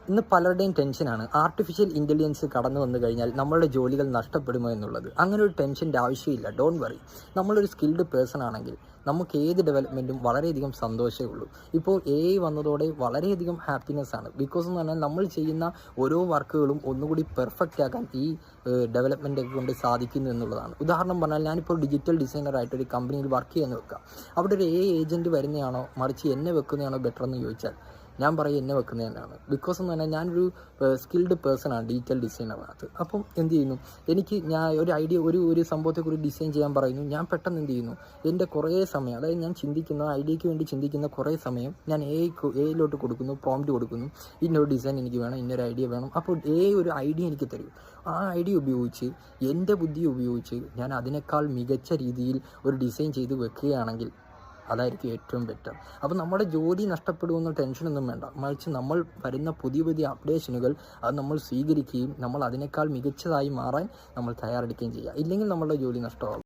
ഇന്ന് പലരുടെയും ടെൻഷനാണ് ആർട്ടിഫിഷ്യൽ ഇൻ്റലിജൻസ് കടന്നു വന്നു കഴിഞ്ഞാൽ നമ്മളുടെ ജോലികൾ നഷ്ടപ്പെടുമോ എന്നുള്ളത്. അങ്ങനെ ഒരു ടെൻഷൻ്റെ ആവശ്യമില്ല. Don't worry. നമ്മളൊരു സ്കിൽഡ് പേഴ്സൺ ആണെങ്കിൽ നമുക്ക് ഏത് ഡെവലപ്മെൻറ്റും വളരെയധികം സന്തോഷമേ ഉള്ളൂ. ഇപ്പോൾ AI വന്നതോടെ വളരെയധികം ഹാപ്പിനെസ് ആണ്. ബിക്കോസ് എന്ന് പറഞ്ഞാൽ നമ്മൾ ചെയ്യുന്ന ഓരോ വർക്കുകളും ഒന്നുകൂടി പെർഫെക്റ്റ് ആക്കാൻ ഈ ഡെവലപ്മെൻറ്റൊക്കെ കൊണ്ട് സാധിക്കുന്നു എന്നുള്ളതാണ്. ഉദാഹരണം പറഞ്ഞാൽ ഞാനിപ്പോൾ ഡിജിറ്റൽ ഡിസൈനറായിട്ടൊരു കമ്പനിയിൽ വർക്ക് ചെയ്യുന്ന വെക്കാം. അവിടെ ഒരു AI ഏജൻറ്റ് വരുന്നതാണോ മറിച്ച് എന്നെ വെക്കുന്നതാണോ ബെറ്റർ എന്ന് ചോദിച്ചാൽ ഞാൻ പറയും എന്നെ വെക്കുന്നത് തന്നെയാണ്. ബിക്കോസ് എന്ന് പറഞ്ഞാൽ ഞാനൊരു സ്കിൽഡ് പേഴ്സൺ ആണ്, ഡിജിറ്റൽ ഡിസൈനറിനകത്ത്. അപ്പം എന്ത് ചെയ്യുന്നു, ഞാൻ ഒരു ഐഡിയ ഒരു സംഭവത്തെക്കുറിച്ച് ഡിസൈൻ ചെയ്യാൻ പറയുന്നു. ഞാൻ പെട്ടെന്ന് എന്ത് ചെയ്യുന്നു, എൻ്റെ കുറേ സമയം, അതായത് ഞാൻ ചിന്തിക്കുന്ന ഐഡിയയ്ക്ക് വേണ്ടി ചിന്തിക്കുന്ന കുറേ സമയം ഞാൻ എയിലോട്ട് കൊടുക്കുന്നു, പ്രോംപ്റ്റ് കൊടുക്കുന്നു. ഇന്നൊരു ഡിസൈൻ എനിക്ക് വേണം, ഇന്നൊരു ഐഡിയ വേണം. അപ്പോൾ ഒരു ഐഡിയ എനിക്ക് തരും. ആ ഐഡിയ ഉപയോഗിച്ച് എൻ്റെ ബുദ്ധി ഉപയോഗിച്ച് ഞാൻ അതിനേക്കാൾ മികച്ച രീതിയിൽ ഒരു ഡിസൈൻ ചെയ്ത് വെക്കുകയാണെങ്കിൽ അതായിരിക്കും ഏറ്റവും ബെറ്റർ. അപ്പോൾ നമ്മുടെ ജോലി നഷ്ടപ്പെടുമെന്ന ടെൻഷനൊന്നും വേണ്ട. മറിച്ച് നമ്മൾ വരുന്ന പുതിയ പുതിയ അപ്ഡേഷനുകൾ അത് നമ്മൾ സ്വീകരിക്കുകയും നമ്മൾ അതിനേക്കാൾ മികച്ചതായി മാറാൻ നമ്മൾ തയ്യാറെടുക്കുകയും ചെയ്യുക. ഇല്ലെങ്കിൽ നമ്മളുടെ ജോലി നഷ്ടമാകും.